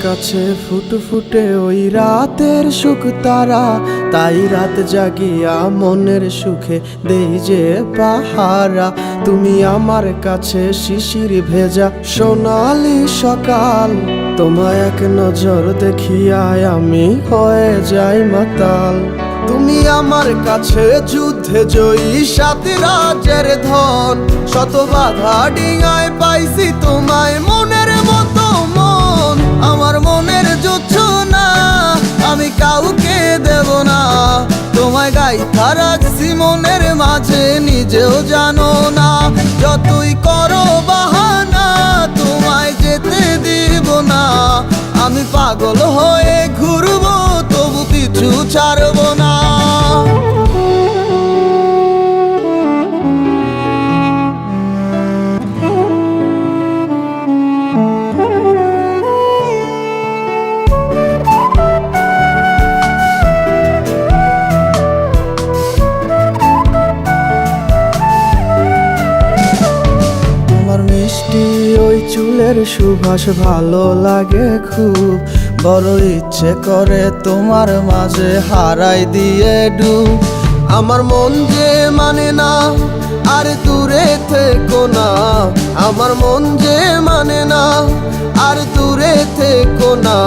কাছে ফুটফুটে ওই রাতের সুখ তারা, তাই রাত জাগিয়া মনের সুখে দেই যে পাহারা। তুমি আমার কাছে শিশির ভেজা সোনালি সকাল, তোমায় এক নজর দেখিয়ায় আমি হয়ে যাই মাতাল। তুমি আমার কাছে যুদ্ধে জয়ী সাত রাজের ধন, শত বাধা ডিঙায় পাইছি তোমায় মনের মতো মন। আমার মনের জোছনা আমি কাউকে দেব না, তোমায় গাইথা রাখছি মনের মাঝে নিজেও জানো না। যতই করো বাহানা তোমায় যেতে দিব না, আমি পাগল হয়ে ঘুরবো তবু পিছু ছাড়বো না। মিষ্টি ওই চুলের সুবাস ভালো লাগে খুব, বড় ইচ্ছে করে তোমার মাঝে হারাই দিয়ে ডুব। আমার মন যে মানে না আর দূরে থেকো না, আমার মন যে মানে না আর দূরে থেকো না।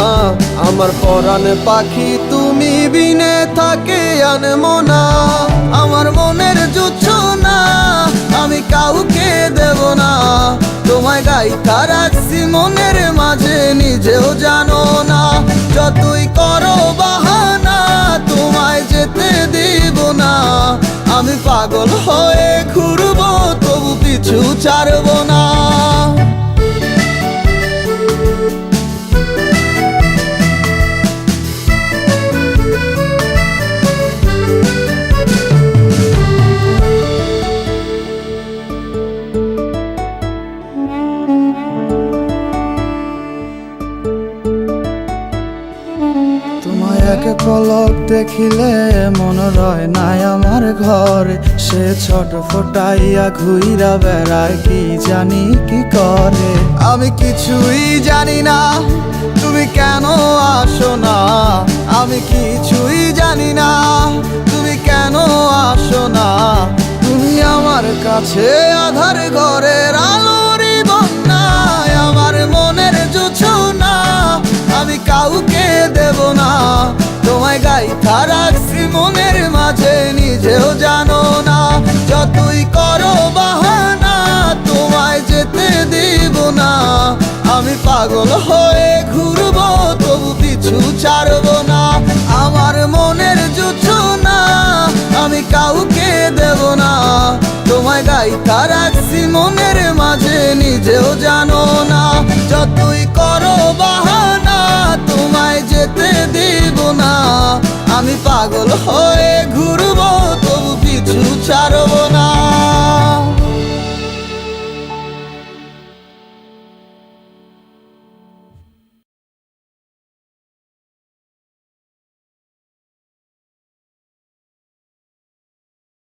আমার পরাণ পাখি তুমি বিনে থাকে আনমো না, আমার মনের জোছনা আমি কাউকে দেব না। তোমায় গাইথা রাখছি মনের মাঝে নিজেও জানো না, যতই করো বাহানা তোমায় যেতে দিব না। আমি পাগল হয়ে ঘুরবো তবু পিছু ছাড়বো না। এক পলক দেখিলে মন রয় নাই আমার ঘরে, সে ছোট ফোটাইয়া ঘুইরা বেড়ায় কি জানি কি করে। আমি কিছুই জানি না তুমি কেন আসো না, আমি কিছুই জানি না তুমি কেন আসো না। তুমি আমার কাছে আধার ঘরের আলোরই বন্যায়, আমার মনের জোছনা আমি কাউকে দেব না। তোমায় গাইথা রাখছি মনের মাঝে নিজেও জানো না, যতই করো বাহানা তোমায় যেতে দিব না। আমি পাগল হয়ে ঘুরবো তবু পিছু ছাড়বো না। আমার মনের জোছনা আমি কাউকে দেব না, তোমায় গাইথা রাখছি মনের মাঝে নিজেও জানো না। যতই করো বাহানা তোমায় যেতে দিব না, আমি পাগল